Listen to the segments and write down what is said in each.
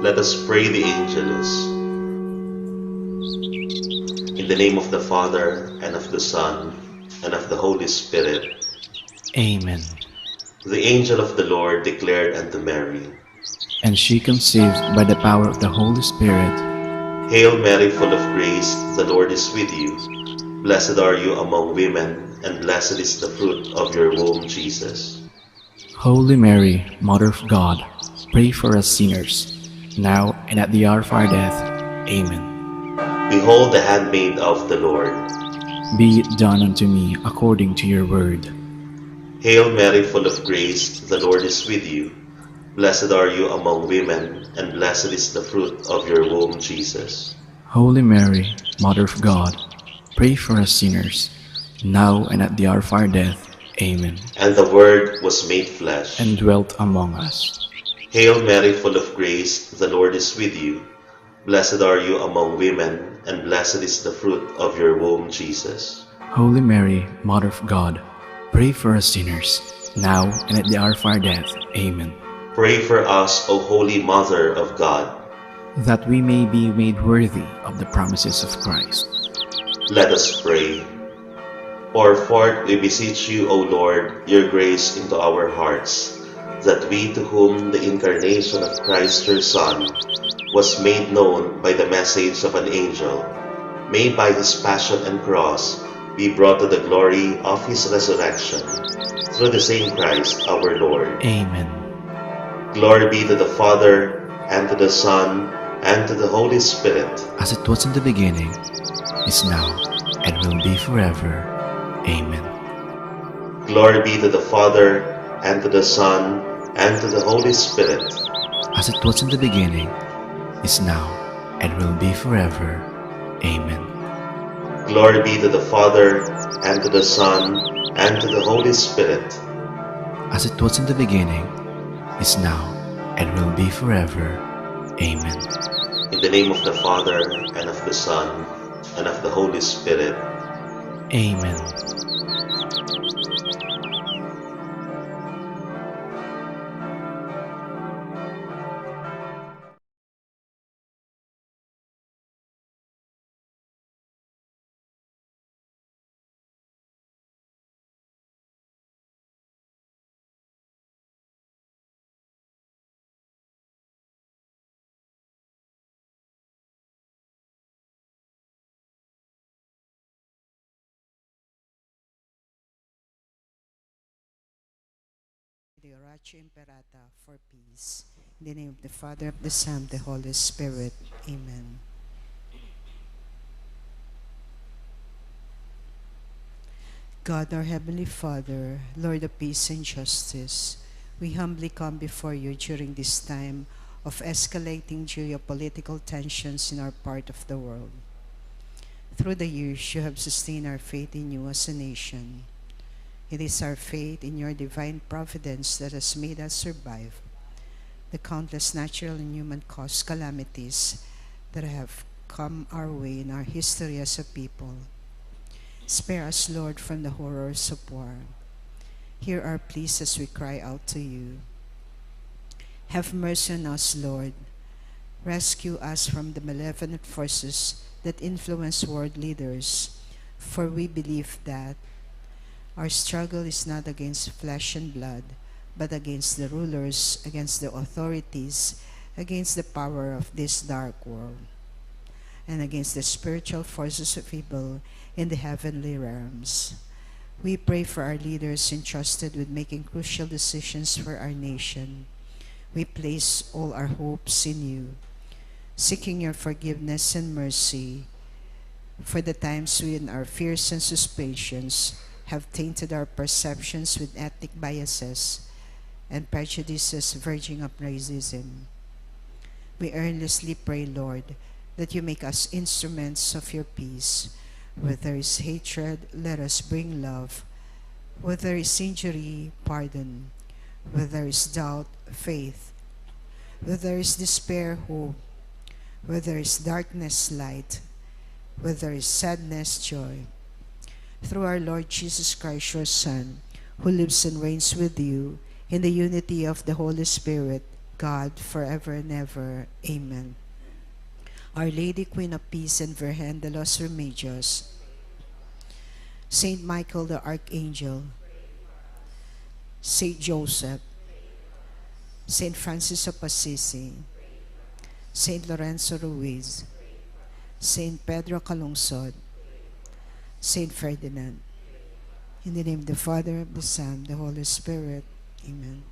Let us pray the Angelus. In the name of the Father, and of the Son, and of the Holy Spirit. Amen. The angel of the Lord declared unto Mary, And she conceived by the power of the Holy Spirit. Hail Mary, full of grace, the Lord is with you. Blessed are you among women, and blessed is the fruit of your womb, Jesus. Holy Mary, Mother of God, pray for us sinners, now and at the hour of our death. Amen. Behold the handmaid of the Lord. Be it done unto me according to your word. Hail Mary, full of grace, the Lord is with you. Blessed are you among women, and blessed is the fruit of your womb, Jesus. Holy Mary, Mother of God, pray for us sinners, now and at the hour of our death. Amen. And the Word was made flesh, And dwelt among us. Hail Mary, full of grace, the Lord is with you. Blessed are you among women, and blessed is the fruit of your womb, Jesus. Holy Mary, Mother of God, pray for us sinners, now and at the hour of our death. Amen. Pray for us, O Holy Mother of God. That we may be made worthy of the promises of Christ. Let us pray. Pour forth, we beseech you, O Lord, your grace into our hearts, that we, to whom the incarnation of Christ your Son was made known by the message of an angel, may by his passion and cross be brought to the glory of his resurrection, through the same Christ our Lord. Amen. Glory be to the Father, and to the Son, and to the Holy Spirit. As it was in the beginning, is now, and will be forever. Amen. Glory be to the Father, and to the Son, and to the Holy Spirit. As it was in the beginning, is now, and will be forever. Amen. Glory be to the Father, and to the Son, and to the Holy Spirit. As it was in the beginning, is now, and will be forever. Amen. In the name of the Father, and of the Son, and of the Holy Spirit. Amen. The Oratio Imperata for peace. In the name of the Father, of the Son, the Holy Spirit. Amen. God, our Heavenly Father, Lord of peace and justice, we humbly come before you during this time of escalating geopolitical tensions in our part of the world. Through the years, you have sustained our faith in you as a nation. It is our faith in your divine providence that has made us survive the countless natural and human-caused calamities that have come our way in our history as a people. Spare us, Lord, from the horrors of war. Hear our pleas as we cry out to you. Have mercy on us, Lord. Rescue us from the malevolent forces that influence world leaders, for we believe that our struggle is not against flesh and blood, but against the rulers, against the authorities, against the power of this dark world, and against the spiritual forces of evil in the heavenly realms. We pray for our leaders entrusted with making crucial decisions for our nation. We place all our hopes in you, seeking your forgiveness and mercy for the times when our fears and suspicions have tainted our perceptions with ethnic biases and prejudices verging up racism. We earnestly pray, Lord, that you make us instruments of your peace. Where there is hatred, let us bring love. Where there is injury, pardon. Where there is doubt, faith. Where there is despair, hope. Where there is darkness, light. Where there is sadness, joy. Through our Lord Jesus Christ, your Son, who lives and reigns with you in the unity of the Holy Spirit, God, forever and ever. Amen. Our Lady, Queen of Peace, and Virgen de los Remedios, Saint Michael the Archangel, Saint Joseph, Saint Francis of Assisi, Saint Lorenzo Ruiz, Saint Pedro Calungsod, Saint Ferdinand. In the name of the Father, of the Son, the Holy Spirit. Amen.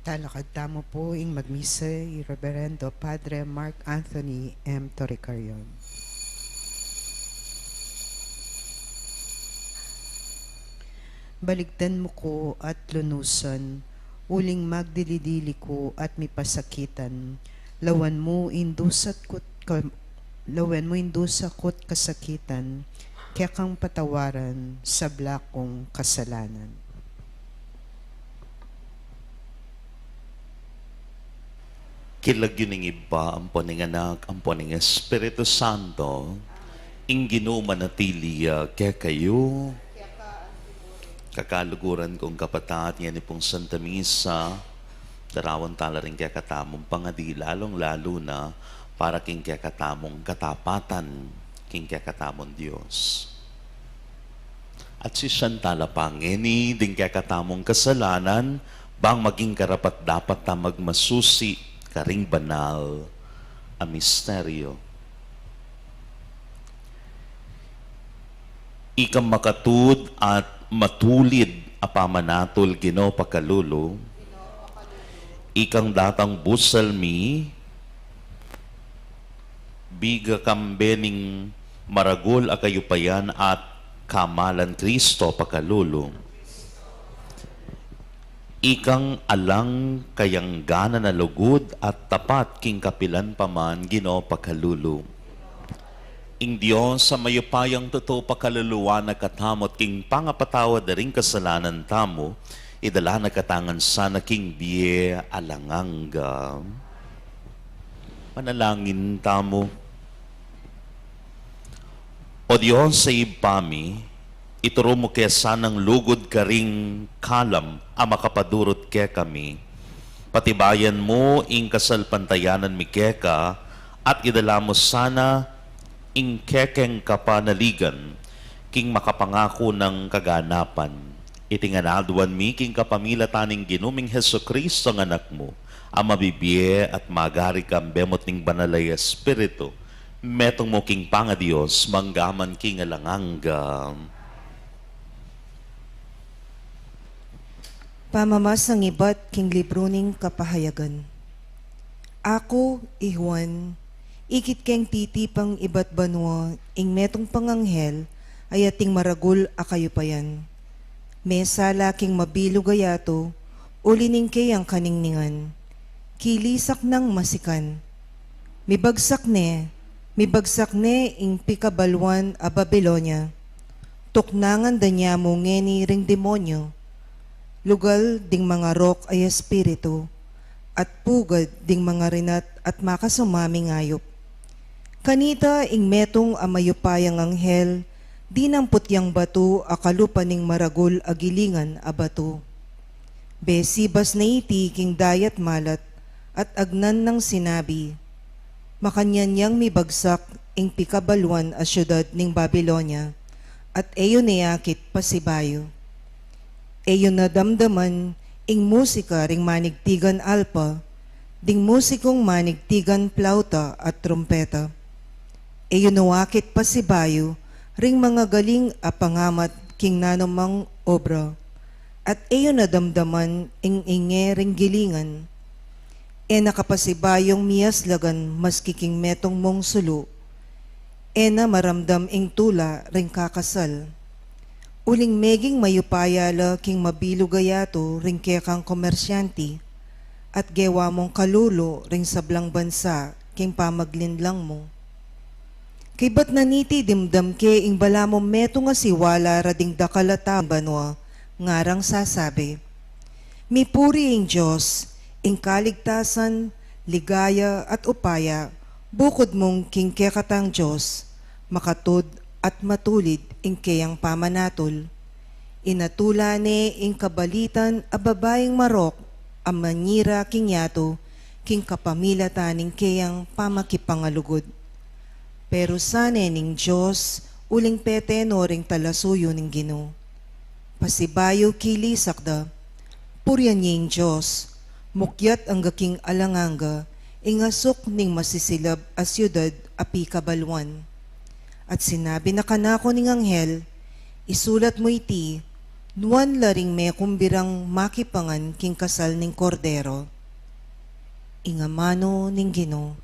Talakad tamo po ing magmisa Reverendo Padre Mark Anthony M. Toricarion. Baligtan mo ko at lunusan, uling magdilidili ko at mipasakitan. Lawan mo indusakot kasakitan, kaya kang patawaran sa blakong kasalanan. Kilagyo ning iba, ang poning anak, ang poning Espiritu Santo, ing ginumanatili kaya kayo, kakaluguran kong kapatat, yan pong Santa Misa, darawan tala rin kaya katamong pangadi, lalong-lalo na para king kaya katamong katapatan, king kaya katamong Diyos. At si Santala Pangeni, din kaya katamong kasalanan, bang maging karapat dapat na magmasusi, karing banal a misteryo. Ikang makatud at matulid a pamanatol Ginoo pakalulo, ikang datang busalmi, biga kambening maragol a kayupayan at kamalan Kristo pakalulo. Ikang alang kayang gana na lugod at tapat king kapilan paman Ginoo pakalulo. Ing Dios sa mayupayang totoo pakaluluwa na katamot king pangapatawa daring kasalanan tamo, idala na katangan sana king biye alanganga. Manalangin tamo. O Dios sa ibami, ituro mo kaya sanang lugod karing kalam ang makapadurot kaya kami. Patibayan mo ing kasalpantayanan mi keka at idala mo sana ing kekeng kapanaligan king makapangako ng kaganapan. Itinganaduan mi king kapamilataning ginuming Heso Kristo ng anak mo, ang mabibiye at magari kang bemot ning banalay Espiritu, metong mo king pangadios, manggaman king alanganga. Pamamas ng iba't king libro ning kapahayagan. Ako, Juan, ikit keng titipang iba't banwa, ing metong panganghel, ay ating maragul akayupayan. Mesala king mabilo gayato, ulining kayang kaningningan. Kilisak ng masikan. Mibagsak ne ing pikabalwan a Babilonia. Tuknangan danya mo ngeni ring demonyo. Lugal ding mga rok ay espiritu, at pugad ding mga rinat at makasumaming ayop. Kanita ing metong amayupayang anghel, di namputyang bato akalupa ning maragul agilingan a bato. Besibas na iti king dayat malat, at agnan ng sinabi, makanyanyang mibagsak ing pikabalwan a syudad ning Babilonia, at eyo niyakit pasibayo. Eyo na damdaman ing musika ring manigtigan alpa, ding musikong manigtigan plauta at trumpeta. Eyo nawakit pasibayo ring mga galing a pangamat king nanumang obra, at eyo na damdaman ing inge ring gilingan. E nakapasibayong miyaslagan maski king metong mong sulu, e na maramdam ing tula ring kakasal. Uling meging mayupayala king mabilo gayato ring kekang komersyanti, at gewa mong kalulo ring sablang bansa king pamaglinlang mo. Kay ba't naniti dimdam ke ing bala mo meto nga siwala rading dakalata banwa, ngarang sasabi, mipuri ing Diyos, ing kaligtasan, ligaya at upaya, bukod mong king kekatang Diyos, makatud at matulid ing kayang pamanatol. Inatula ne ing kabalitan a babaeng marok, ang manyira king yato, king kapamilatan ing kayang pamakipangalugod. Pero sane ning Diyos, uling peteno ring talasuyo ning Ginoo. Pasibayo kilisak da, puryan ning Diyos, mukyat ang gaking alanganga, ingasok ning masisilab a syudad api kabalwan. At sinabi na kanako ning anghel, isulat mo iti, Nuan laring me kumbirang makipangan king kasal ning kordero. Ingamano ning Ginoo.